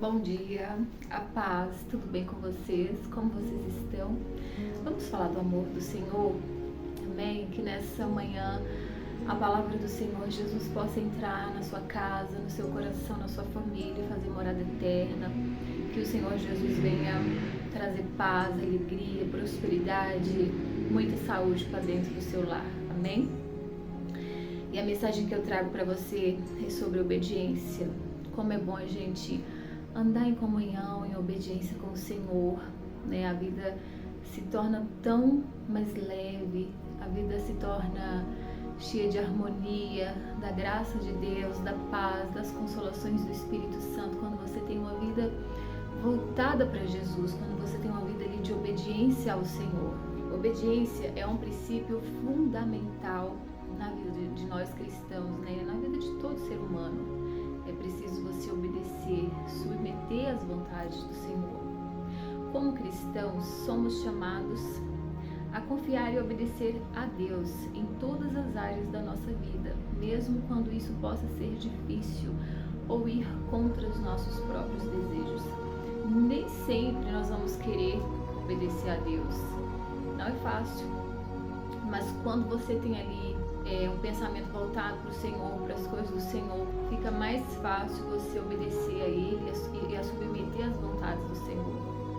Bom dia, a paz, tudo bem com vocês? Como vocês estão? Vamos falar do amor do Senhor? Amém? Que nessa manhã a palavra do Senhor Jesus possa entrar na sua casa, no seu coração, na sua família, fazer morada eterna. Que o Senhor Jesus venha trazer paz, alegria, prosperidade, muita saúde para dentro do seu lar. Amém? E a mensagem que eu trago para você é sobre obediência. Como é bom a gente andar em comunhão, em obediência com o Senhor, né? A vida se torna tão mais leve, a vida se torna cheia de harmonia, da graça de Deus, da paz, das consolações do Espírito Santo, quando você tem uma vida voltada para Jesus, quando você tem uma vida ali de obediência ao Senhor. Obediência é um princípio fundamental na vida de nós cristãos, né? Na vida de todo ser humano. É preciso você obedecer, submeter às vontades do Senhor. Como cristãos, somos chamados a confiar e obedecer a Deus em todas as áreas da nossa vida, mesmo quando isso possa ser difícil ou ir contra os nossos próprios desejos. Nem sempre nós vamos querer obedecer a Deus. Não é fácil, mas quando você tem ali um pensamento voltado para o Senhor, para as coisas do Senhor, fica mais fácil você obedecer a Ele e a submeter às vontades do Senhor.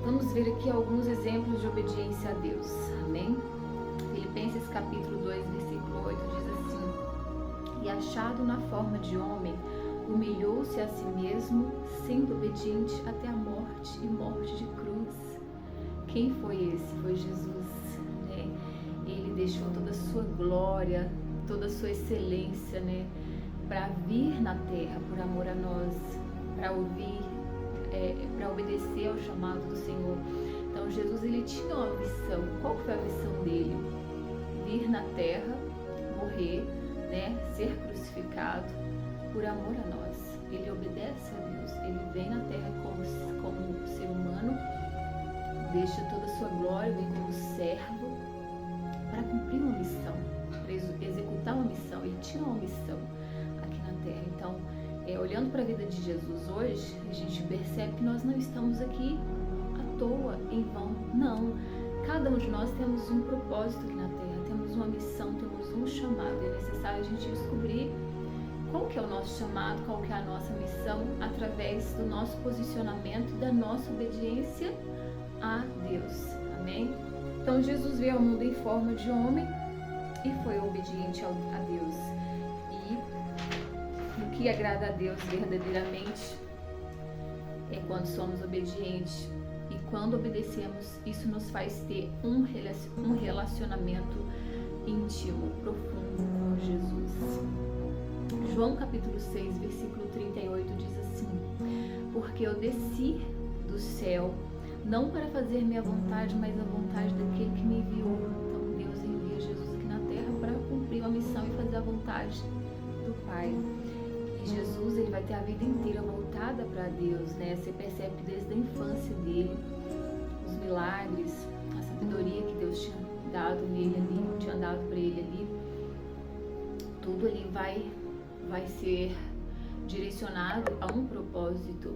Vamos ver aqui alguns exemplos de obediência a Deus. Amém? Filipenses capítulo 2, versículo 8 diz assim: E achado na forma de homem, humilhou-se a si mesmo, sendo obediente até a morte e morte de cruz. Quem foi esse? Foi Jesus, né? Ele deixou toda a sua glória, toda a sua excelência, né, para vir na terra por amor a nós, para ouvir, para obedecer ao chamado do Senhor. Então Jesus, ele tinha uma missão. Qual foi a missão dele? Vir na terra, morrer, né, ser crucificado por amor a nós. Ele obedece a Deus, ele vem na terra como ser humano, deixa toda a sua glória, vem como servo para cumprir uma missão, para executar uma missão. Ele tinha uma missão aqui na terra. Então, olhando para a vida de Jesus hoje, a gente percebe que nós não estamos aqui à toa, em vão. Não. Cada um de nós temos um propósito aqui na terra, temos uma missão, temos um chamado. É necessário a gente descobrir qual que é o nosso chamado, qual que é a nossa missão, através do nosso posicionamento, da nossa obediência a Deus. Amém? Então Jesus veio ao mundo em forma de homem e foi obediente a Deus. E o que agrada a Deus verdadeiramente é quando somos obedientes. E quando obedecemos, isso nos faz ter um relacionamento íntimo, profundo com Jesus. João capítulo 6, versículo 38 diz assim: Porque eu desci do céu não para fazer minha vontade, mas a vontade daquele que me enviou. Então Deus envia Jesus aqui na terra para cumprir uma missão e fazer a vontade do Pai. E Jesus, ele vai ter a vida inteira voltada para Deus, né? Você percebe que desde a infância dele, os milagres, a sabedoria que Deus tinha dado nele ali, tinha dado para ele ali, tudo ali vai ser direcionado a um propósito.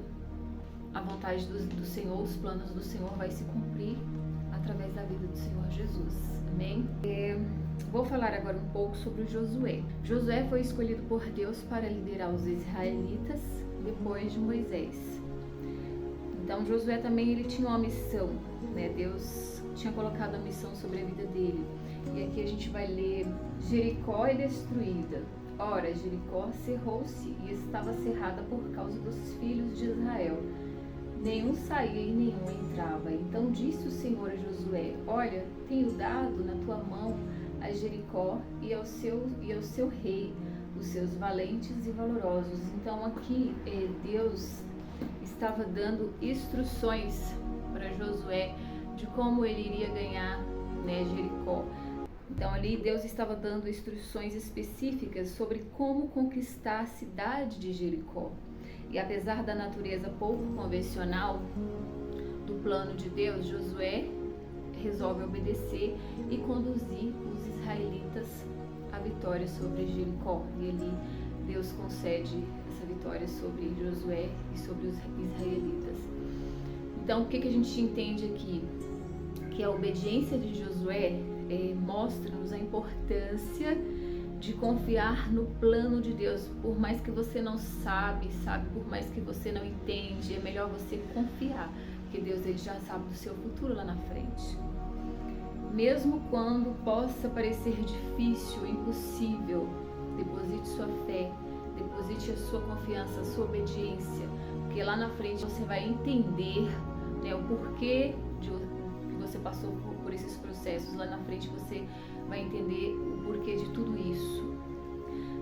A vontade do Senhor, os planos do Senhor vai se cumprir através da vida do Senhor Jesus. Amém? Vou falar agora um pouco sobre o Josué. Josué foi escolhido por Deus para liderar os israelitas depois de Moisés. Então Josué também, ele tinha uma missão, né? Deus tinha colocado a missão sobre a vida dele. E aqui a gente vai ler: Jericó é destruída. Ora, Jericó cerrou-se e estava cerrada por causa dos filhos de Israel. Nenhum saía e nenhum entrava. Então disse o Senhor a Josué: Olha, tenho dado na tua mão a Jericó e ao seu rei, os seus valentes e valorosos. Então aqui Deus estava dando instruções para Josué de como ele iria ganhar, né, Jericó. Então ali Deus estava dando instruções específicas sobre como conquistar a cidade de Jericó. E apesar da natureza pouco convencional do plano de Deus, Josué resolve obedecer e conduzir os israelitas à vitória sobre Jericó. E ali Deus concede essa vitória vitória sobre Josué e sobre os israelitas. Então, o que a gente entende aqui? Que a obediência de Josué mostra-nos a importância de confiar no plano de Deus. Por mais que você não sabe, por mais que você não entende, é melhor você confiar, porque Deus ele já sabe do seu futuro lá na frente. Mesmo quando possa parecer difícil, impossível, deposite sua fé, deposite a sua confiança, a sua obediência, porque lá na frente você vai entender, né, o porquê que você passou por esses processos. Lá na frente você vai entender o porquê de tudo isso.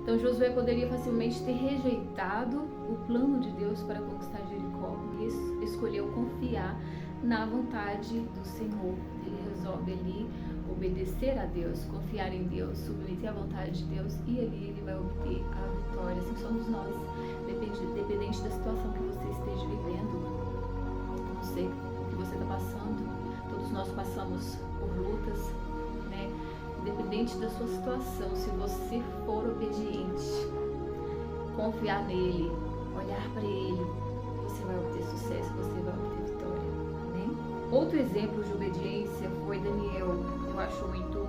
Então Josué poderia facilmente ter rejeitado o plano de Deus para conquistar Jericó e escolheu confiar na vontade do Senhor. Ele resolve ali obedecer a Deus, confiar em Deus, submeter à vontade de Deus, e ali ele vai obter a vitória. Assim somos nós, dependente da situação que você esteja vivendo. Não sei o que você está passando, todos nós passamos por lutas, né? Independente da sua situação, se você for obediente, confiar nele, olhar para ele, você vai obter sucesso, você vai obter vitória. Amém? Outro exemplo de obediência foi Daniel. Eu acho muito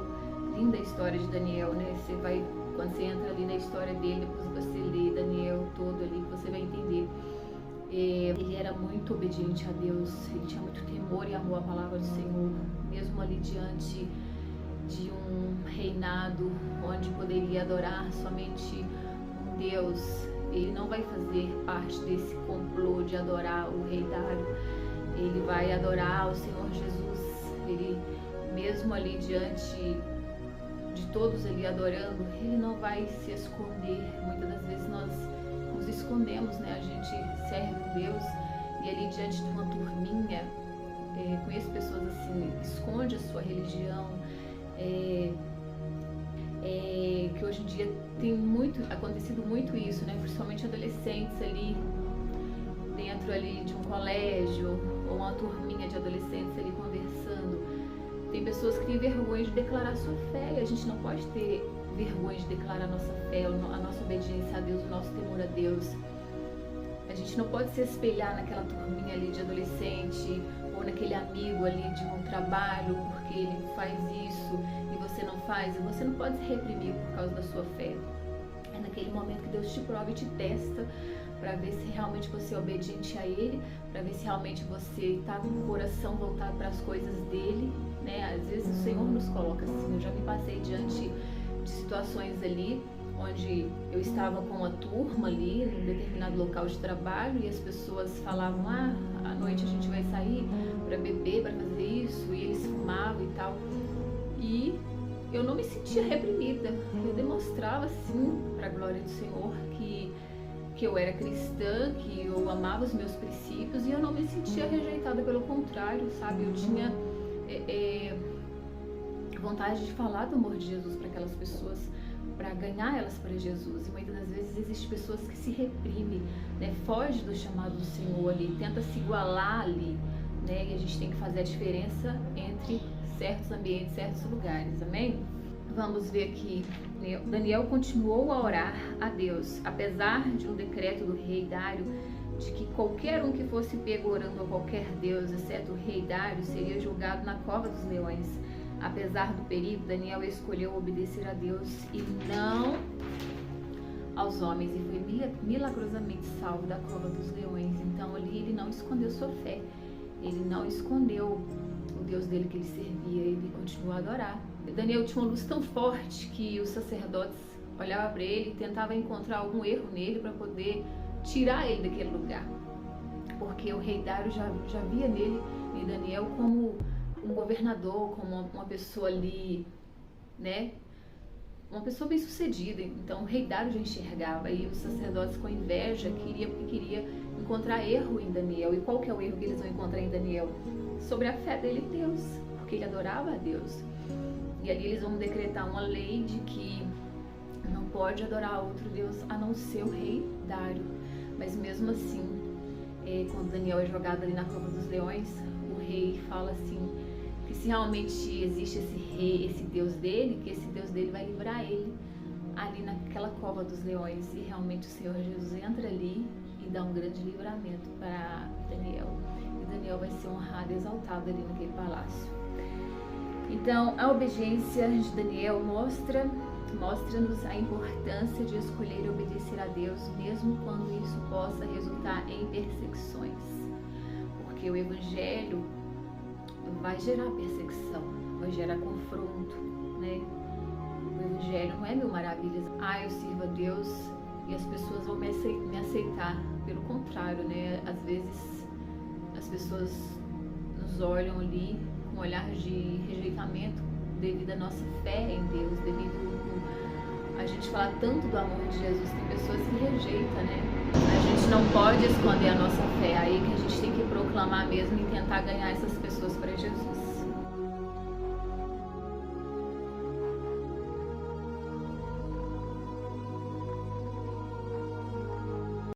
linda a história de Daniel, né? Quando você entra ali na história dele, depois você lê Daniel todo ali, você vai entender. Ele era muito obediente a Deus, ele tinha muito temor e amor à palavra do Senhor, mesmo ali diante de um reinado onde poderia adorar somente um Deus. Ele não vai fazer parte desse complô de adorar o rei Dário. Ele vai adorar o Senhor Jesus. Ele, mesmo ali diante de todos ali adorando, ele não vai se esconder. Muitas das vezes nós nos escondemos, né? A gente serve um Deus e ali diante de uma turminha, conheço pessoas assim, esconde a sua religião. Que hoje em dia tem acontecido muito isso, né? Principalmente adolescentes ali dentro ali de um colégio ou uma turminha de adolescentes ali conversando. Tem pessoas que têm vergonha de declarar sua fé, e a gente não pode ter vergonha de declarar a nossa fé, a nossa obediência a Deus, o nosso temor a Deus. A gente não pode se espelhar naquela turminha ali de adolescente ou naquele amigo ali de um trabalho porque ele faz isso e você não faz. E você não pode se reprimir por causa da sua fé. É naquele momento que Deus te prova e te testa para ver se realmente você é obediente a Ele, para ver se realmente você está com o coração voltado para as coisas dEle, né? Às vezes o Senhor nos coloca assim. Eu já me passei diante de situações ali onde eu estava com uma turma ali num determinado local de trabalho e as pessoas falavam: à noite a gente vai sair para beber, para fazer isso, e eles fumavam e tal, e eu não me sentia reprimida. Eu demonstrava assim, para a glória do Senhor, que eu era cristã, que eu amava os meus princípios, e eu não me sentia rejeitada, pelo contrário, sabe? Eu tinha vontade de falar do amor de Jesus para aquelas pessoas, para ganhar elas para Jesus. E muitas das vezes existem pessoas que se reprimem, né? Foge do chamado do Senhor ali, tenta se igualar ali, né? E a gente tem que fazer a diferença entre certos ambientes, certos lugares, amém? Vamos ver aqui, Daniel continuou a orar a Deus, apesar de um decreto do rei Dário, de que qualquer um que fosse pego orando a qualquer deus, exceto o rei Dário, seria julgado na cova dos leões. Apesar do perigo, Daniel escolheu obedecer a Deus e não aos homens, e foi milagrosamente salvo da cova dos leões. Então ali ele não escondeu sua fé, ele não escondeu o Deus dele que ele servia, ele continuou a adorar. Daniel tinha uma luz tão forte que os sacerdotes olhavam para ele e tentavam encontrar algum erro nele para poder tirar ele daquele lugar, porque o rei Dário já via nele, em Daniel, como um governador, como uma pessoa ali, né? Uma pessoa bem sucedida. Então o rei Dário já enxergava, e os sacerdotes, com inveja, queria encontrar erro em Daniel. E qual que é o erro que eles vão encontrar em Daniel? Sobre a fé dele em Deus, porque ele adorava a Deus. E ali eles vão decretar uma lei de que não pode adorar outro Deus a não ser o rei Dário. Mas mesmo assim, quando Daniel é jogado ali na cova dos leões, o rei fala assim, que se realmente existe esse rei, esse Deus dele, que esse Deus dele vai livrar ele. ali naquela cova dos leões, e realmente o Senhor Jesus entra ali e dá um grande livramento para Daniel. E Daniel vai ser honrado e exaltado ali naquele palácio. Então, a obediência de Daniel mostra-nos a importância de escolher e obedecer a Deus, mesmo quando isso possa resultar em perseguições. Porque o Evangelho vai gerar perseguição, vai gerar confronto, né? O Evangelho não é mil maravilhas. Eu sirvo a Deus e as pessoas vão me aceitar. Pelo contrário, né? Às vezes as pessoas nos olham ali com um olhar de rejeitamento devido à nossa fé em Deus, devido a gente falar tanto do amor de Jesus. Tem pessoas que rejeitam, né? A gente não pode esconder a nossa fé, aí que a gente tem que proclamar mesmo e tentar ganhar essas pessoas para Jesus.